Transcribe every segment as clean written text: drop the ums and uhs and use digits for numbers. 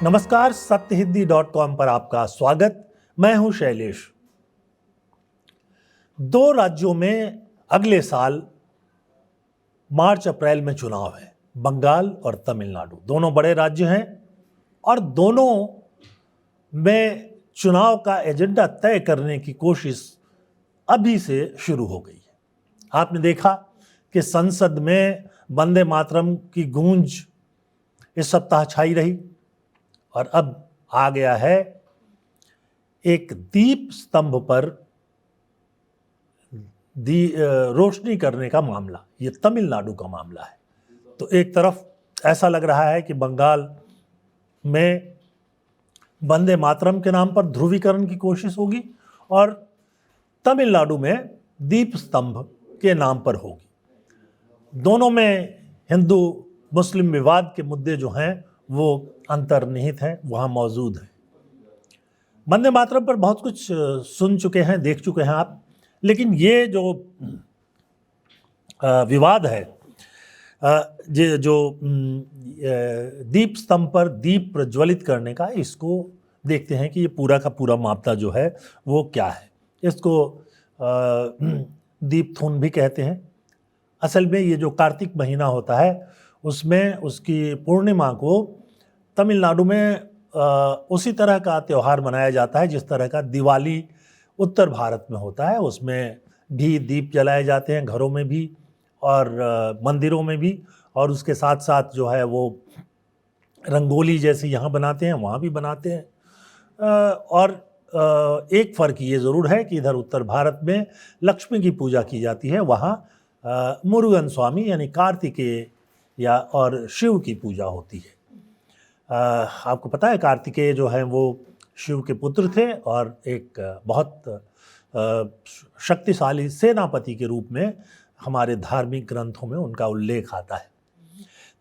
नमस्कार, सत्यहिंदी.com पर आपका स्वागत। मैं हूं शैलेश। दो राज्यों में अगले साल मार्च अप्रैल में चुनाव है, बंगाल और तमिलनाडु। दोनों बड़े राज्य हैं और दोनों में चुनाव का एजेंडा तय करने की कोशिश अभी से शुरू हो गई है। आपने देखा कि संसद में वंदे मातरम की गूंज इस सप्ताह छाई रही और अब आ गया है एक दीप स्तंभ पर रोशनी करने का मामला। ये तमिलनाडु का मामला है। तो एक तरफ ऐसा लग रहा है कि बंगाल में वंदे मातरम के नाम पर ध्रुवीकरण की कोशिश होगी और तमिलनाडु में दीप स्तंभ के नाम पर होगी। दोनों में हिंदू मुस्लिम विवाद के मुद्दे जो हैं वो अंतर्निहित हैं, वहाँ मौजूद हैं। वंदे मातरम पर बहुत कुछ सुन चुके हैं, देख चुके हैं आप, लेकिन ये जो विवाद है, जो दीप स्तंभ पर दीप प्रज्वलित करने का, इसको देखते हैं कि ये पूरा का पूरा मामला जो है वो क्या है। इसको दीप थून भी कहते हैं। असल में ये जो कार्तिक महीना होता है उसमें उसकी पूर्णिमा को तमिलनाडु में उसी तरह का त्यौहार मनाया जाता है जिस तरह का दिवाली उत्तर भारत में होता है। उसमें भी दीप जलाए जाते हैं, घरों में भी और मंदिरों में भी, और उसके साथ साथ जो है वो रंगोली जैसे यहाँ बनाते हैं वहाँ भी बनाते हैं। और एक फ़र्क ये ज़रूर है कि इधर उत्तर भारत में लक्ष्मी की पूजा की जाती है, वहाँ मुरुगन स्वामी यानी कार्तिकेय या और शिव की पूजा होती है। आपको पता है कार्तिकेय जो है वो शिव के पुत्र थे और एक बहुत शक्तिशाली सेनापति के रूप में हमारे धार्मिक ग्रंथों में उनका उल्लेख आता है।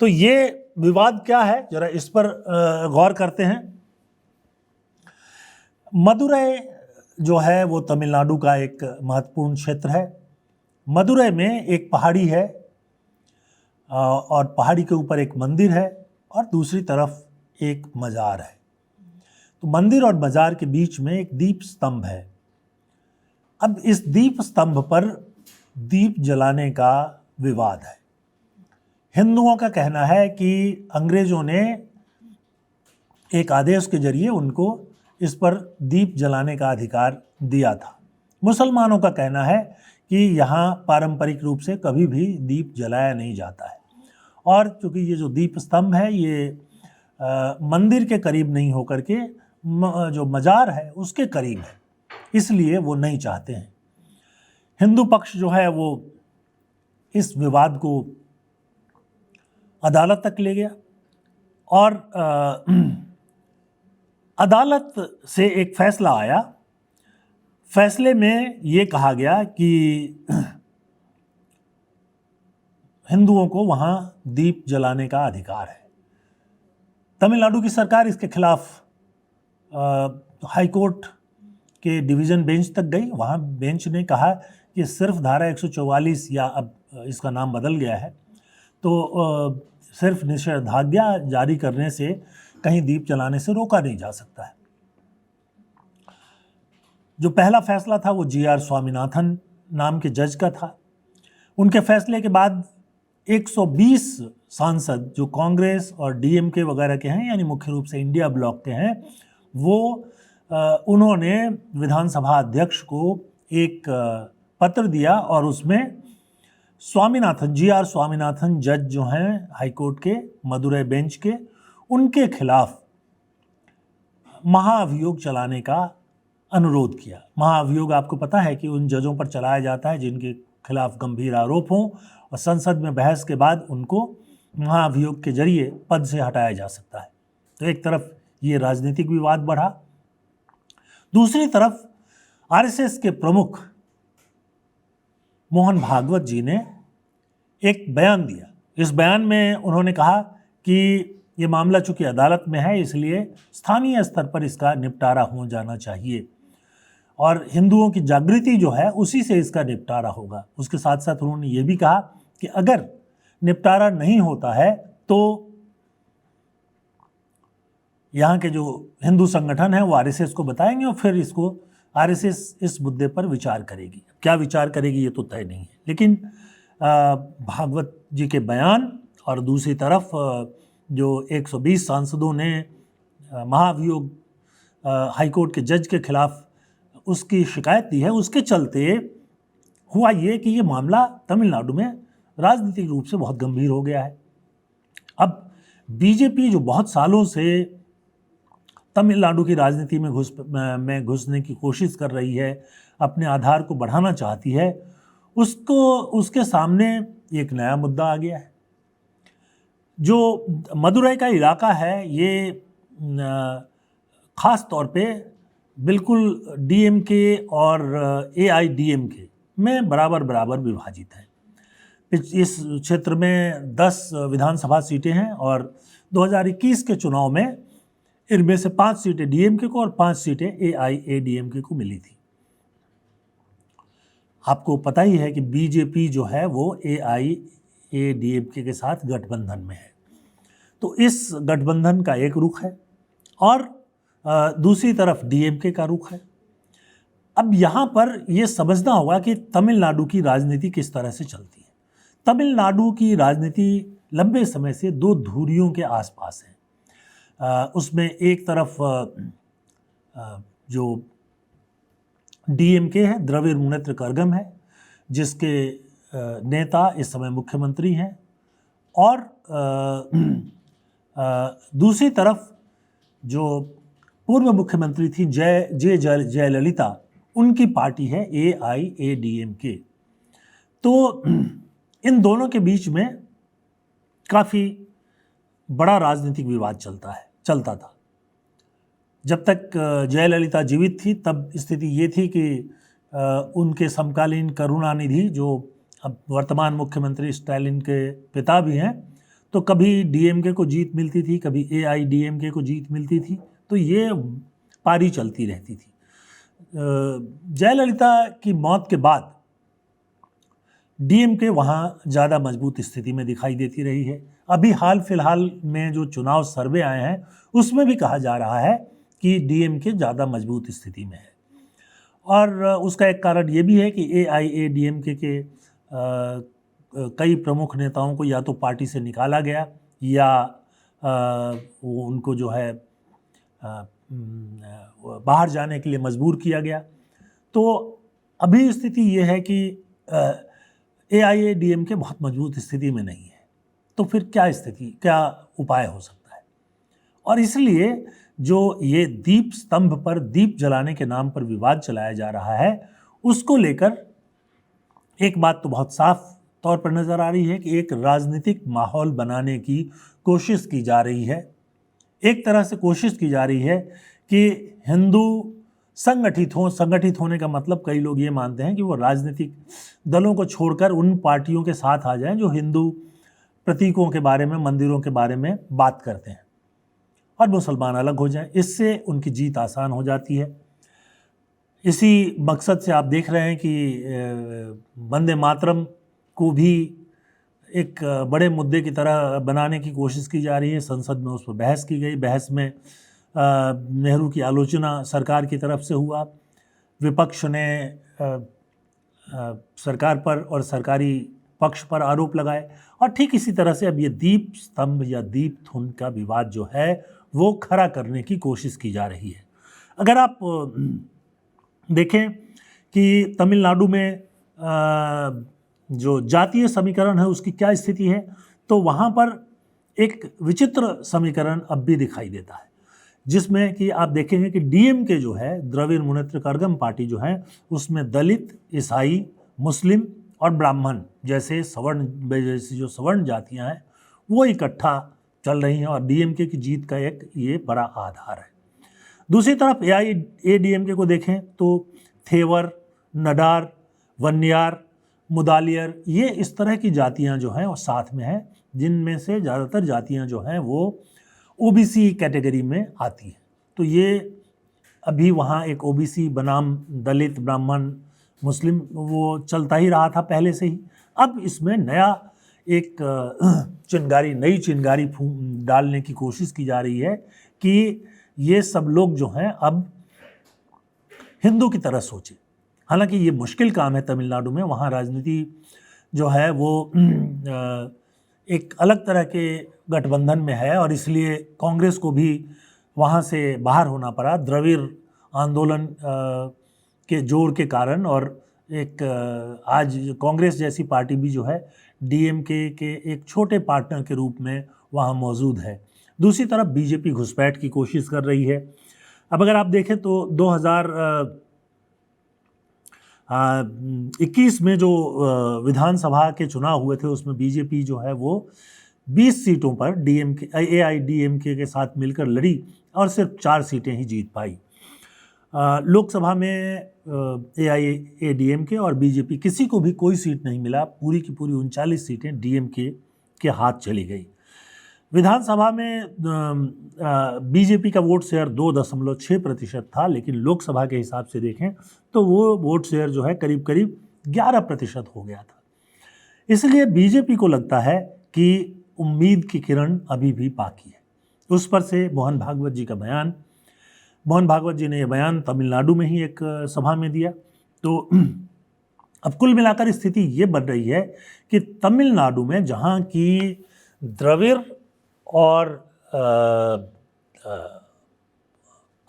तो ये विवाद क्या है, जरा इस पर गौर करते हैं। मदुरै जो है वो तमिलनाडु का एक महत्वपूर्ण क्षेत्र है। मदुरै में एक पहाड़ी है और पहाड़ी के ऊपर एक मंदिर है और दूसरी तरफ एक मजार है। तो मंदिर और मजार के बीच में एक दीप स्तंभ है। अब इस दीप स्तंभ पर दीप जलाने का विवाद है। हिंदुओं का कहना है कि अंग्रेजों ने एक आदेश के जरिए उनको इस पर दीप जलाने का अधिकार दिया था। मुसलमानों का कहना है कि यहाँ पारंपरिक रूप से कभी भी दीप जलाया नहीं जाता है और क्योंकि ये जो दीप स्तंभ है ये मंदिर के करीब नहीं होकर के जो मजार है उसके करीब है, इसलिए वो नहीं चाहते हैं। हिंदू पक्ष जो है वो इस विवाद को अदालत तक ले गया और अदालत से एक फैसला आया। फैसले में ये कहा गया कि हिंदुओं को वहाँ दीप जलाने का अधिकार है। तमिलनाडु की सरकार इसके खिलाफ हाई कोर्ट के डिवीज़न बेंच तक गई। वहाँ बेंच ने कहा कि सिर्फ धारा 144 या अब इसका नाम बदल गया है, तो सिर्फ निषेधाज्ञा जारी करने से कहीं दीप जलाने से रोका नहीं जा सकता है। जो पहला फैसला था वो GR स्वामीनाथन नाम के जज का था। उनके फैसले के बाद 120 सांसद जो कांग्रेस और DMK वगैरह के हैं, यानी मुख्य रूप से इंडिया ब्लॉक के हैं, वो उन्होंने विधानसभा अध्यक्ष को एक पत्र दिया और उसमें स्वामीनाथन, GR स्वामीनाथन जज जो हैं हाई कोर्ट के मदुरै बेंच के, उनके खिलाफ महाअभियोग चलाने का अनुरोध किया। महाअभियोग आपको पता है कि उन जजों पर चलाया जाता है जिनके खिलाफ गंभीर आरोप हों और संसद में बहस के बाद उनको महाअभियोग के जरिए पद से हटाया जा सकता है। तो एक तरफ ये राजनीतिक विवाद बढ़ा, दूसरी तरफ RSS के प्रमुख मोहन भागवत जी ने एक बयान दिया। इस बयान में उन्होंने कहा कि ये मामला चूंकि अदालत में है इसलिए स्थानीय स्तर पर इसका निपटारा हो जाना चाहिए और हिंदुओं की जागृति जो है उसी से इसका निपटारा होगा। उसके साथ साथ उन्होंने ये भी कहा कि अगर निपटारा नहीं होता है तो यहाँ के जो हिंदू संगठन है वो आरएसएस को बताएंगे और फिर इसको आरएसएस इस मुद्दे पर विचार करेगी। क्या विचार करेगी ये तो तय नहीं है, लेकिन भागवत जी के बयान और दूसरी तरफ जो 120 सांसदों ने महाभियोग हाईकोर्ट के जज के खिलाफ उसकी शिकायत दी है, उसके चलते हुआ ये कि ये मामला तमिलनाडु में राजनीतिक रूप से बहुत गंभीर हो गया है। अब बीजेपी जो बहुत सालों से तमिलनाडु की राजनीति में घुसने की कोशिश कर रही है, अपने आधार को बढ़ाना चाहती है, उसके सामने एक नया मुद्दा आ गया है। जो मदुरई का इलाका है ये ख़ास तौर पे बिल्कुल डीएमके और एआईडीएमके में बराबर बराबर विभाजित है। इस क्षेत्र में 10 विधानसभा सीटें हैं और 2021 के चुनाव में इनमें से 5 सीटें डीएमके को और 5 सीटें एआईएडीएमके को मिली थी। आपको पता ही है कि बीजेपी जो है वो एआईएडीएमके के साथ गठबंधन में है, तो इस गठबंधन का एक रुख है और दूसरी तरफ डीएमके का रुख है। अब यहाँ पर यह समझना होगा कि तमिलनाडु की राजनीति किस तरह से चलती है। तमिलनाडु की राजनीति लंबे समय से दो धुरियों के आसपास है। उसमें एक तरफ जो डीएमके है, द्रविड़ मुनेत्र कड़गम है, जिसके नेता इस समय मुख्यमंत्री हैं, और दूसरी तरफ जो पूर्व मुख्यमंत्री थी जयललिता, उनकी पार्टी है एआईएडीएमके। तो इन दोनों के बीच में काफ़ी बड़ा राजनीतिक विवाद चलता था। जब तक जयललिता जीवित थी तब स्थिति ये थी कि उनके समकालीन करुणानिधि, जो अब वर्तमान मुख्यमंत्री स्टालिन के पिता भी हैं, तो कभी डीएमके को जीत मिलती थी, कभी एआईडीएमके को जीत मिलती थी, तो ये पारी चलती रहती थी। जयललिता की मौत के बाद डीएमके वहाँ ज़्यादा मजबूत स्थिति में दिखाई देती रही है। अभी हाल फिलहाल में जो चुनाव सर्वे आए हैं उसमें भी कहा जा रहा है कि डीएमके ज़्यादा मजबूत स्थिति में है, और उसका एक कारण ये भी है कि एआईएडीएमके के कई प्रमुख नेताओं को या तो पार्टी से निकाला गया या वो उनको जो है बाहर जाने के लिए मजबूर किया गया। तो अभी स्थिति ये है कि एआईएडीएमके बहुत मजबूत स्थिति में नहीं है, तो फिर क्या उपाय हो सकता है। और इसलिए जो ये दीप स्तंभ पर दीप जलाने के नाम पर विवाद चलाया जा रहा है, उसको लेकर एक बात तो बहुत साफ तौर पर नज़र आ रही है कि एक राजनीतिक माहौल बनाने की कोशिश की जा रही है। एक तरह से कोशिश की जा रही है कि हिंदू संगठित होने का मतलब कई लोग ये मानते हैं कि वो राजनीतिक दलों को छोड़कर उन पार्टियों के साथ आ जाएं जो हिंदू प्रतीकों के बारे में, मंदिरों के बारे में बात करते हैं, और मुसलमान अलग हो जाएं। इससे उनकी जीत आसान हो जाती है। इसी मकसद से आप देख रहे हैं कि वंदे मातरम को भी एक बड़े मुद्दे की तरह बनाने की कोशिश की जा रही है। संसद में उस पर बहस की गई। बहस में नेहरू की आलोचना सरकार की तरफ से हुआ। विपक्ष ने सरकार पर और सरकारी पक्ष पर आरोप लगाए, और ठीक इसी तरह से अब ये दीप स्तंभ या दीप धुन का विवाद जो है वो खड़ा करने की कोशिश की जा रही है। अगर आप देखें कि तमिलनाडु में जो जातीय समीकरण है उसकी क्या स्थिति है, तो वहाँ पर एक विचित्र समीकरण अब भी दिखाई देता है, जिसमें कि आप देखेंगे कि डीएमके जो है, द्रविड़ मुनेत्र कड़गम पार्टी जो है, उसमें दलित, ईसाई, मुस्लिम और ब्राह्मण जैसी जो सवर्ण जातियाँ हैं वो इकट्ठा चल रही हैं, और डीएमके की जीत का एक ये बड़ा आधार है। दूसरी तरफ एआईएडीएमके को देखें तो थेवर, नडार, वन्यार, मुदालियर, ये इस तरह की जातियां जो हैं वो साथ में हैं, जिनमें से ज़्यादातर जातियां जो हैं वो ओबीसी कैटेगरी में आती हैं। तो ये अभी वहाँ एक ओबीसी बनाम दलित, ब्राह्मण, मुस्लिम वो चलता ही रहा था पहले से ही। अब इसमें नया एक चिंगारी, नई चिंगारी डालने की कोशिश की जा रही है कि ये सब लोग जो हैं अब हिंदू की तरह सोचे। हालांकि ये मुश्किल काम है तमिलनाडु में, वहाँ राजनीति जो है वो एक अलग तरह के गठबंधन में है और इसलिए कांग्रेस को भी वहाँ से बाहर होना पड़ा द्रविड़ आंदोलन के जोर के कारण। और एक आज कांग्रेस जैसी पार्टी भी जो है डीएमके के एक छोटे पार्टनर के रूप में वहाँ मौजूद है। दूसरी तरफ बीजेपी घुसपैठ की कोशिश कर रही है। अब अगर आप देखें तो 2021 में जो विधानसभा के चुनाव हुए थे उसमें बीजेपी जो है वो 20 सीटों पर एआईडीएमके के साथ मिलकर लड़ी और सिर्फ 4 सीटें ही जीत पाई। लोकसभा में एआईएडीएमके और बीजेपी किसी को भी कोई सीट नहीं मिला, पूरी की पूरी 39 सीटें डीएमके के हाथ चली गई। विधानसभा में बीजेपी का वोट शेयर 2.6% था, लेकिन लोकसभा के हिसाब से देखें तो वो वोट शेयर जो है करीब करीब 11% हो गया था। इसलिए बीजेपी को लगता है कि उम्मीद की किरण अभी भी बाकी है। उस पर से मोहन भागवत जी का बयान, मोहन भागवत जी ने यह बयान तमिलनाडु में ही एक सभा में दिया। तो अब कुल मिलाकर स्थिति ये बन रही है कि तमिलनाडु में जहाँ की द्रविड़ और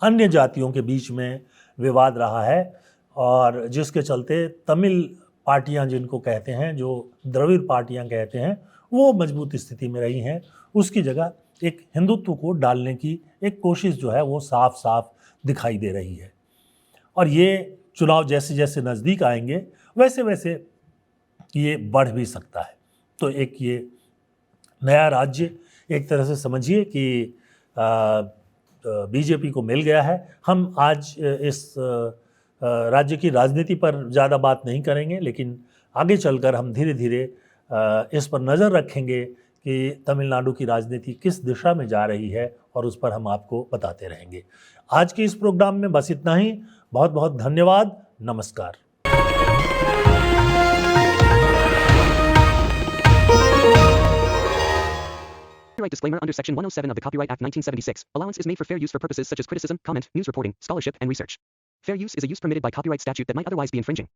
अन्य जातियों के बीच में विवाद रहा है और जिसके चलते तमिल पार्टियां जिनको कहते हैं, जो द्रविड़ पार्टियां कहते हैं, वो मजबूत स्थिति में रही हैं, उसकी जगह एक हिंदुत्व को डालने की एक कोशिश जो है वो साफ साफ दिखाई दे रही है। और ये चुनाव जैसे जैसे नज़दीक आएंगे वैसे वैसे ये बढ़ भी सकता है। तो एक ये नया राज्य एक तरह से समझिए कि बीजेपी को मिल गया है। हम आज इस राज्य की राजनीति पर ज़्यादा बात नहीं करेंगे, लेकिन आगे चलकर हम धीरे धीरे इस पर नज़र रखेंगे कि तमिलनाडु की राजनीति किस दिशा में जा रही है और उस पर हम आपको बताते रहेंगे। आज के इस प्रोग्राम में बस इतना ही। बहुत बहुत धन्यवाद। नमस्कार। Copyright disclaimer under Section 107 of the Copyright Act 1976. Allowance is made for fair use for purposes such as criticism, comment, news reporting, scholarship, and research. Fair use is a use permitted by copyright statute that might otherwise be infringing.